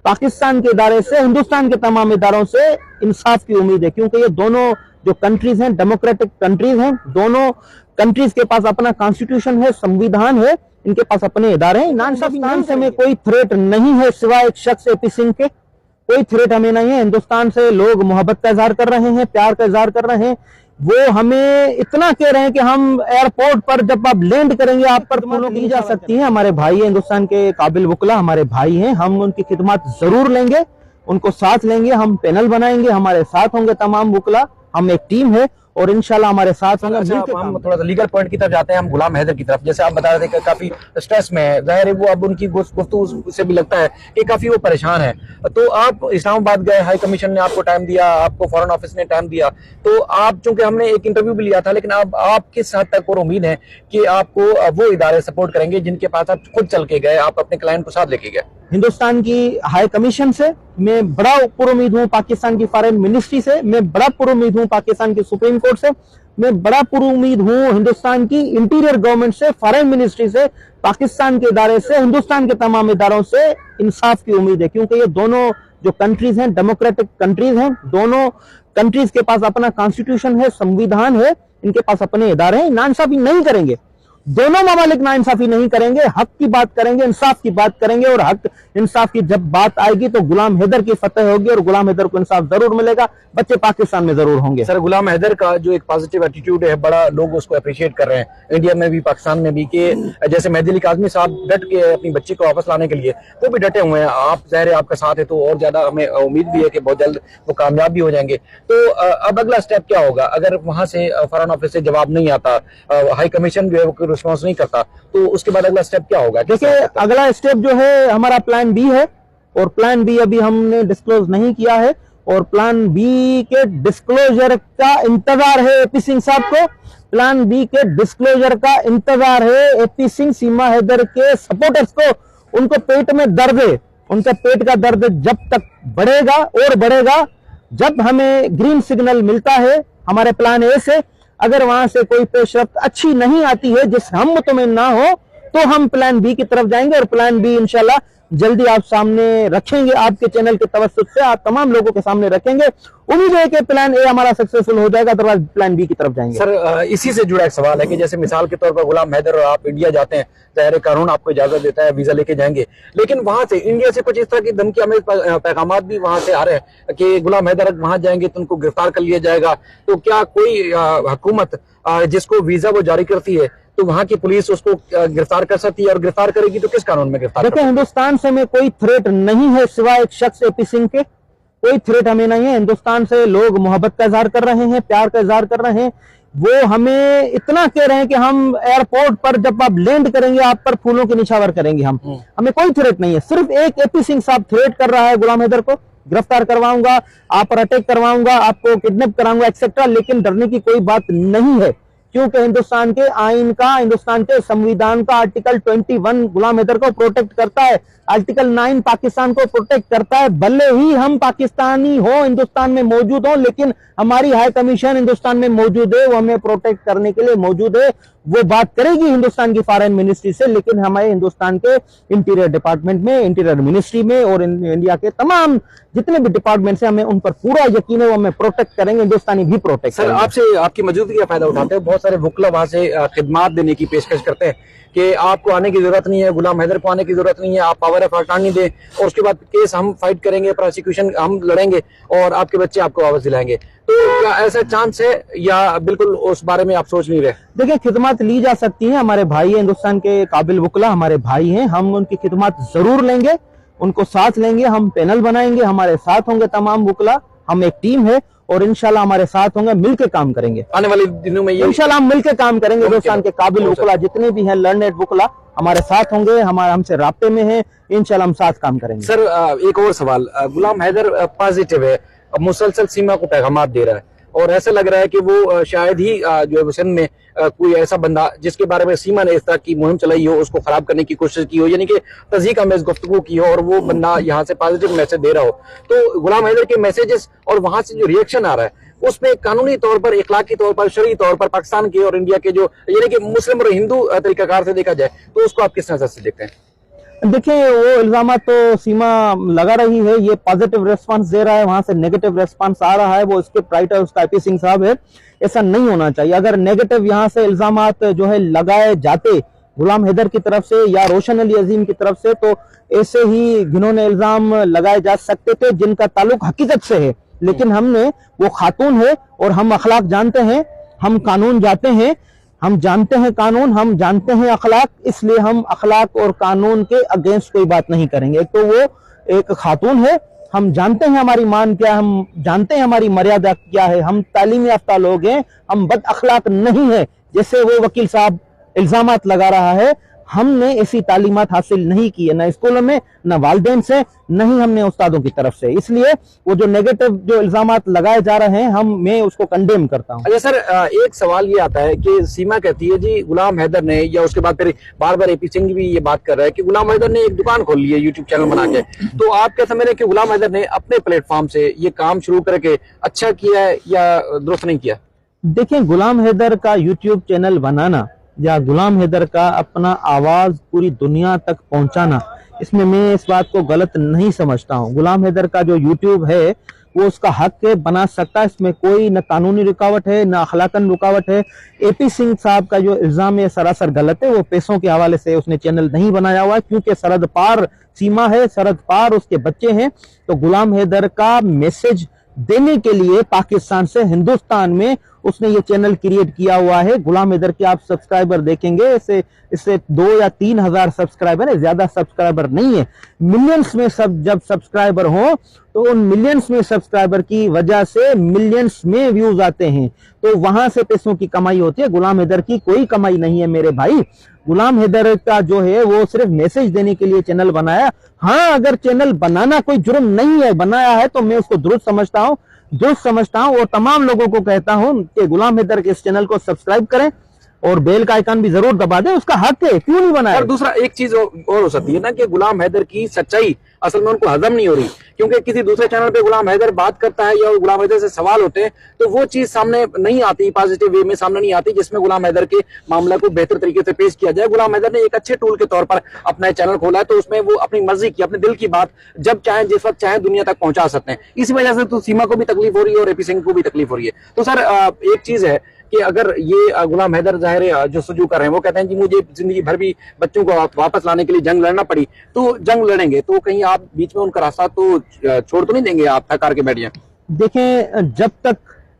पाकिस्तान के इदारे से, हिंदुस्तान के तमाम इदारों से इंसाफ की उम्मीद है, क्योंकि ये दोनों जो कंट्रीज हैं डेमोक्रेटिक कंट्रीज हैं, दोनों कंट्रीज के पास अपना कॉन्स्टिट्यूशन है, संविधान है, इनके पास अपने इदारे हैं। हिंदुस्तान से हमें कोई थ्रेट नहीं है सिवाय एक शख्स एपी सिंह के, कोई थ्रेट हमें नहीं है। हिंदुस्तान से लोग मोहब्बत का इजहार कर रहे हैं, प्यार का इजहार कर रहे हैं। वो हमें इतना कह रहे हैं कि हम एयरपोर्ट पर जब आप लैंड करेंगे आप पर फूलों की जा सकती है। हमारे भाई हैं, हिंदुस्तान के काबिल वकला हमारे भाई हैं, हम उनकी खिदमत जरूर लेंगे, उनको साथ लेंगे, हम पैनल बनाएंगे, हमारे साथ होंगे तमाम वकला, हम एक टीम है और इंशाल्लाह हमारे साथ होंगे। हम थोड़ा सा लीगल पॉइंट की तरफ जाते हैं, हम गुलाम हैदर की तरफ। जैसे आप बता रहे थे कि काफी स्ट्रेस में है, जाहिर है वो अब उनकी गुफ्तगू से भी लगता है कि काफी वो परेशान है। तो आप इस्लामाबाद गए, हाई कमीशन ने आपको टाइम दिया, आपको फॉरेन ऑफिस ने टाइम दिया, तो आप, चूंकि हमने एक इंटरव्यू भी लिया था, लेकिन अब आप किस हद तक और उम्मीद है कि आपको वो इदारे सपोर्ट करेंगे जिनके पास आप खुद चल के गए, आप अपने क्लाइंट को साथ लेके गए? हिंदुस्तान की हाई कमीशन से मैं बड़ा पुरुम्मीद हूं, पाकिस्तान की फॉरेन मिनिस्ट्री से मैं बड़ा पुरुम्मीद हूं, पाकिस्तान की सुप्रीम कोर्ट से मैं बड़ा पुरुम्मीद हूं, हिंदुस्तान की इंटीरियर गवर्नमेंट से, फॉरेन मिनिस्ट्री से, पाकिस्तान के इदारे से, हिंदुस्तान के तमाम इदारों से इंसाफ की उम्मीद है, क्योंकि ये दोनों जो कंट्रीज हैं डेमोक्रेटिक कंट्रीज हैं, दोनों कंट्रीज के पास अपना कॉन्स्टिट्यूशन है, संविधान है, इनके पास अपने इदारे हैं। नाइंसाफी नहीं करेंगे, दोनों ममालिक नाइंसाफी नहीं करेंगे, हक की बात करेंगे, इंसाफ की बात करेंगे, और हक इंसाफ की जब बात आएगी तो गुलाम हैदर की फतह होगी और गुलाम हैदर को इंसाफ जरूर मिलेगा, बच्चे पाकिस्तान में जरूर होंगे। सर, गुलाम हैदर का जो एक पॉजिटिव एटीट्यूड है, बड़ा लोग उसको अप्रिशिएट कर रहे हैं, इंडिया में भी पाकिस्तान में भी, कि जैसे मेहदी अली काज़मी साहब डट के अपनी बच्ची को वापस लाने के लिए वो भी डटे हुए हैं। आप, जाहिर है आपका साथ है, तो और ज्यादा हमें उम्मीद भी है कि बहुत जल्द वो कामयाब भी हो जाएंगे। तो अब अगला स्टेप क्या होगा अगर वहां से फॉरेन ऑफिस से जवाब नहीं आता, हाई कमीशन जो है वो रिस्पॉन्स नहीं करता, तो उसके बाद अगला स्टेप क्या होगा? देखिए, अगला स्टेप जो है हमारा प्लान बी है, और प्लान बी अभी हमने डिस्क्लोज नहीं किया है, और प्लान बी के डिस्क्लोजर का इंतजार है एपी सिंह साहब को। प्लान बी के डिस्क्लोजर का इंतजार है एपी सिंह, सीमा हैदर के सपोर्टर्स को। उनको पेट में दर्द है, उनके पेट का दर्द जब तक बढ़ेगा और बढ़ेगा, जब हमें ग्रीन सिग्नल मिलता है हमारे प्लान ए से, अगर वहां से कोई पेशरफ्त अच्छी नहीं आती है जिससे हम मुतमईन ना हो, तो हम प्लान बी की तरफ जाएंगे, और प्लान बी इंशाल्लाह जल्दी आप सामने रखेंगे, आपके चैनल के तवस्सुत से आप तमाम लोगों के सामने रखेंगे। उम्मीद है कि प्लान ए हमारा सक्सेसफुल हो जाएगा, अदरवाइज प्लान बी की तरफ जाएंगे। सर, इसी से जुड़ा एक सवाल है कि जैसे मिसाल के तौर पर गुलाम हैदर और आप इंडिया जाते हैं, जाहिर कानून आपको इजाजत देता है, वीजा लेके जाएंगे, लेकिन वहां से इंडिया से कुछ इस तरह की धमकी हमें पैगाम भी वहां से आ रहे हैं कि गुलाम हैदर वहां जाएंगे तो उनको गिरफ्तार कर लिया जाएगा। तो क्या कोई हुकूमत जिसको वीजा वो जारी करती है, तो वहां की पुलिस उसको गिरफ्तार कर सकती है, और गिरफ्तार करेगी तो किस कानून में गिरफ्तार? देखिए, हिंदुस्तान से हमें कोई थ्रेट नहीं है सिवाय एक शख्स एपी सिंह के, कोई थ्रेट हमें नहीं है। हिंदुस्तान से लोग मोहब्बत का इजहार कर रहे हैं, प्यार का इजहार कर रहे हैं। वो हमें इतना कह रहे हैं कि हम एयरपोर्ट पर जब आप लैंड करेंगे आप पर फूलों के निछावर करेंगे। हमें कोई थ्रेट नहीं है, सिर्फ एक एपी सिंह साहब थ्रेट कर रहा है गुलाम हैदर को, गिरफ्तार करवाऊंगा, आप पर अटैक करवाऊंगा, आपको किडनैप कराऊंगा एक्सेट्रा, लेकिन डरने की कोई बात नहीं है, क्योंकि हिंदुस्तान के आईन का, हिंदुस्तान के संविधान का आर्टिकल 21 गुलाम हैदर को प्रोटेक्ट करता है, आर्टिकल 9 पाकिस्तान को प्रोटेक्ट करता है। भले ही हम पाकिस्तानी हो, हिंदुस्तान में मौजूद हो, लेकिन हमारी हाई कमीशन हिंदुस्तान में मौजूद है, वो हमें प्रोटेक्ट करने के लिए मौजूद है। वो बात करेगी हिंदुस्तान की फॉरेन मिनिस्ट्री से, लेकिन हमारे हिंदुस्तान के इंटीरियर डिपार्टमेंट में, इंटीरियर मिनिस्ट्री में और इंडिया के तमाम जितने भी डिपार्टमेंट से हमें उन पर पूरा यकीन है, वो हमें प्रोटेक्ट करेंगे, हिंदुस्तानी भी प्रोटेक्ट करेंगे। सर, आपसे आपकी मौजूदगी का फायदा उठाते हैं, बहुत सारे वकला वहां से खिदमात देने की पेशकश करते हैं कि आपको आने की जरूरत नहीं है, गुलाम हैदर को आने की जरूरत नहीं है, आप पावर ऑफ अटॉर्नी दें और उसके बाद केस हम फाइट करेंगे, प्रोसिक्यूशन हम लड़ेंगे और आपके बच्चे आपको वापस दिलाएंगे। तो क्या ऐसा चांस है या बिल्कुल उस बारे में आप सोच नहीं रहे? देखिए, खिदमत ली जा सकती है, हमारे भाई है हिंदुस्तान के काबिल वकला हमारे भाई हैं, हम उनकी खिदमत जरूर लेंगे, उनको साथ लेंगे, हम पैनल बनाएंगे, हमारे साथ होंगे तमाम वकला, हम एक टीम है और इंशाल्लाह हमारे साथ होंगे, मिलकर काम करेंगे। आने वाले दिनों में इंशाल्लाह हम मिलकर काम करेंगे। हिंदुस्तान के काबिल वकला जितने भी हैं, लर्नेड वकला हमारे साथ होंगे, हमारे हमसे राब्ते में हैं, इंशाल्लाह हम साथ काम करेंगे। सर, एक और सवाल, गुलाम हैदर पॉजिटिव है, मुसलसल सीमा को पैगाम दे रहा है, और ऐसा लग रहा है कि वो शायद ही जो है सिंध में कोई ऐसा बंदा जिसके बारे में सीमा ने इस तरह की मुहिम चलाई हो, उसको खराब करने की कोशिश की हो, यानी कि तज़हीक आमेज़ गुफ्तगू की हो, और वो बंदा यहाँ से पॉजिटिव मैसेज दे रहा हो, तो गुलाम हैदर के मैसेजेस और वहां से जो रिएक्शन आ रहा है उसमें कानूनी तौर पर, इखलाकी तौर पर, शरई तौर पर पाकिस्तान के और इंडिया के जो, यानी कि मुस्लिम और हिंदू तरीकाकार से देखा जाए, तो उसको आप किस नजर से देखते हैं? देखिए वो इल्जाम तो सीमा लगा रही है, ये पॉजिटिव रेस्पॉन्स दे रहा है, वहां से नेगेटिव रेस्पॉन्स आ रहा है, वो स्क्रिप्ट राइटर उसका एपी सिंह साहब है। ऐसा नहीं होना चाहिए। अगर नेगेटिव यहाँ से इल्जामात जो है लगाए जाते गुलाम हैदर की तरफ से या रोशन अली अजीम की तरफ से, तो ऐसे ही घिनौने इल्जाम लगाए जा सकते थे जिनका ताल्लुक हकीकत से है। लेकिन हमने, वो खातून है और हम अखलाक जानते हैं, हम कानून जानते हैं, हम जानते हैं कानून, हम जानते हैं अखलाक, इसलिए हम अखलाक और कानून के अगेंस्ट कोई बात नहीं करेंगे। एक तो वो एक खातून है, हम जानते हैं हमारी मान क्या, हम जानते हैं हमारी मर्यादा क्या है, हम तालीम याफ्ता लोग हैं, हम बद अखलाक नहीं है जैसे वो वकील साहब इल्जामात लगा रहा है। हमने ऐसी तालीमात हासिल नहीं की है, न स्कूलों में, न वालिदैन से, न ही हमने उस्तादों की तरफ से। इसलिए वो जो नेगेटिव जो इल्जामात लगाए जा रहे हैं, मैं उसको कंडेम करता हूं। अच्छा सर, एक सवाल ये आता है कि सीमा कहती है जी गुलाम हैदर ने, या उसके बाद फिर बार बार एपी सिंह भी ये बात कर रहा है कि गुलाम हैदर ने एक दुकान खोल ली है यूट्यूब चैनल बना के। तो आप क्या समझ रहे हैं कि गुलाम हैदर ने अपने प्लेटफॉर्म से ये काम शुरू करके अच्छा किया है या दुरुस्त नहीं किया? देखिए, गुलाम हैदर का यूट्यूब चैनल बनाना या गुलाम हैदर का अपना आवाज पूरी दुनिया तक पहुंचाना, इसमें मैं इस बात को गलत नहीं समझता हूं। गुलाम हैदर का जो यूट्यूब है वो उसका हक है, बना सकता है, इसमें कोई न कानूनी रुकावट है न अखलाकन रुकावट है। एपी सिंह साहब का जो इल्जाम है सरासर गलत है, वो पैसों के हवाले से उसने चैनल नहीं बनाया हुआ है, क्योंकि सरहद पार सीमा है, सरहद पार उसके बच्चे हैं। तो गुलाम हैदर का मैसेज देने के लिए पाकिस्तान से हिंदुस्तान में उसने ये चैनल क्रिएट किया हुआ है। गुलाम हैदर के आप सब्सक्राइबर देखेंगे, इससे 2 या 3 हजार सब्सक्राइबर है, ज्यादा सब्सक्राइबर नहीं है। मिलियंस में जब सब्सक्राइबर हो तो उन मिलियंस में सब्सक्राइबर की वजह से मिलियंस में व्यूज आते हैं, तो वहां से पैसों की कमाई होती है। गुलाम हैदर की कोई कमाई नहीं है मेरे भाई। गुलाम हैदर का जो है वो सिर्फ मैसेज देने के लिए चैनल बनाया। हाँ, अगर चैनल बनाना कोई जुर्म नहीं है, बनाया है तो मैं उसको दुरुस्त समझता हूं और तमाम लोगों को कहता हूं कि गुलाम हैदर के इस चैनल को सब्सक्राइब करें और बेल का आइकन भी जरूर दबा दें, उसका हक है, क्यों नहीं बनाया। और दूसरा एक चीज और हो सकती है ना कि गुलाम हैदर की सच्चाई असल में उनको हजम नहीं हो रही, क्योंकि किसी दूसरे चैनल पे गुलाम हैदर बात करता है या गुलाम हैदर से सवाल होते हैं तो वो चीज सामने नहीं आती, पॉजिटिव वे में सामने नहीं आती, जिसमें गुलाम हैदर के मामला को बेहतर तरीके से पेश किया जाए। गुलाम हैदर ने एक अच्छे टूल के तौर पर अपना चैनल खोला है, तो उसमें वो अपनी मर्जी की, अपने दिल की बात जब चाहे जिस वक्त चाहे दुनिया तक पहुंचा सकते हैं। इसी वजह से तो सीमा को भी तकलीफ हो रही है और एपी सिंह को भी तकलीफ हो रही है। तो सर एक चीज है कि अगर ये गुलाम हैदर जाहिर जो सुजू कर रहे हैं, वो कहते हैं कि मुझे जिंदगी भर भी बच्चों को वापस लाने के लिए जंग लड़ना पड़ी, तो जंग लड़ेंगे, तो कहीं आप बीच में उनका रास्ता तो छोड़ तो नहीं देंगे, आप थकार के बैठ जाए? देखें, जब तक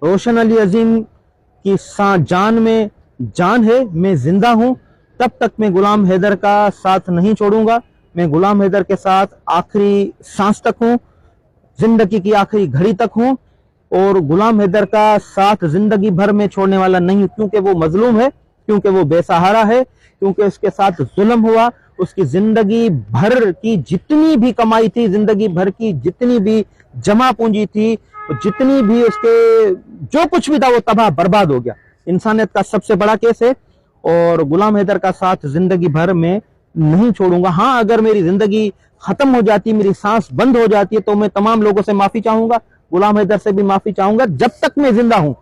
रोशन अली अजीम की जान में जान है, मैं जिंदा हूं, तब तक मैं गुलाम हैदर का साथ नहीं छोड़ूंगा। मैं गुलाम हैदर के साथ आखिरी सांस तक हूं, जिंदगी की आखिरी घड़ी तक हूं, और गुलाम हैदर का साथ जिंदगी भर में छोड़ने वाला नहीं, क्योंकि वो मजलूम है, क्योंकि वो बेसहारा है, क्योंकि उसके साथ जुल्म हुआ। उसकी जिंदगी भर की जितनी भी कमाई थी, जिंदगी भर की जितनी भी जमा पूंजी थी, जितनी भी उसके जो कुछ भी था, वो तबाह बर्बाद हो गया। इंसानियत का सबसे बड़ा केस है, और गुलाम हैदर का साथ जिंदगी भर में नहीं छोड़ूंगा। हाँ, अगर मेरी जिंदगी खत्म हो जाती, मेरी सांस बंद हो जाती है, तो मैं तमाम लोगों से माफी चाहूंगा, गुलाम हैदर से भी माफी चाहूंगा। जब तक मैं जिंदा हूं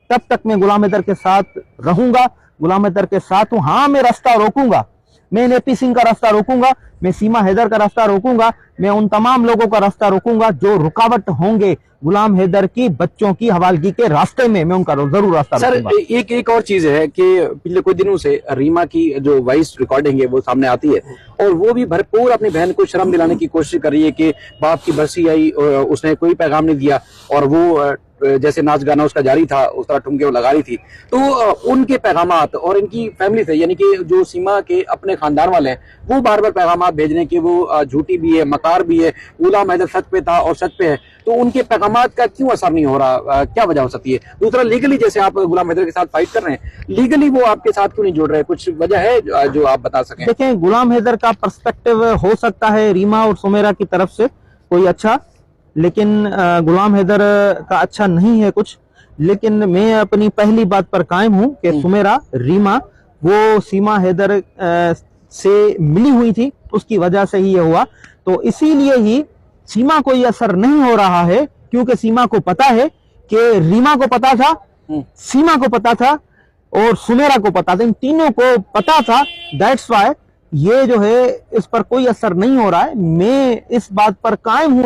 तब तक मैं गुलाम हैदर के साथ रहूंगा, गुलाम हैदर के साथ हूं। हाँ, मैं रास्ता रोकूंगा, मैं एपी सिंह का रास्ता रोकूंगा, मैं सीमा हैदर का रास्ता रोकूंगा, मैं उन तमाम लोगों का रास्ता रोकूंगा जो रुकावट होंगे गुलाम हैदर की बच्चों की हवालगी के रास्ते में, मैं उनका जरूर रास्ता रोकूंगा। सर, एक और चीज है कि पिछले कुछ दिनों से रीमा की जो वॉइस रिकॉर्डिंग है वो सामने आती है, और वो भी भरपूर अपनी बहन को शर्म दिलाने की कोशिश कर रही है कि बाप की बरसी आई, उसने कोई पैगाम नहीं दिया, और वो जैसे नाच गाना उसका जारी था उस तरह ठुमके वो लगा रही थी। तो उनके पैगामात और इनकी फैमिली से, यानी कि जो सीमा के अपने खानदान वाले हैं, वो बार बार पैगामात भेज रहे हैं कि वो झूठी भी है, मकार भी है, गुलाम हैदर सच पे था और सच पे है। तो उनके पैगामात का क्यों असर नहीं हो रहा, क्या वजह हो सकती है? दूसरा, लीगली जैसे आप गुलाम हैदर के साथ फाइट कर रहे हैं, लीगली वो आपके साथ क्यों नहीं जुड़ रहे? कुछ वजह है जो आप बता सकें? देखें, गुलाम हैदर का पर्सपेक्टिव हो सकता है रीमा और सुमेरा की तरफ से कोई अच्छा, लेकिन गुलाम हैदर का अच्छा नहीं है कुछ। लेकिन मैं अपनी पहली बात पर कायम हूं कि सुमेरा, रीमा, वो सीमा हैदर से मिली हुई थी, उसकी वजह से ही ये हुआ। तो इसीलिए ही सीमा को ये असर नहीं हो रहा है, क्योंकि सीमा को पता है कि रीमा को पता था, सीमा को पता था और सुमेरा को पता था, इन तीनों को पता था। दैट्स वाई ये जो है इस पर कोई असर नहीं हो रहा है। मैं इस बात पर कायम हूं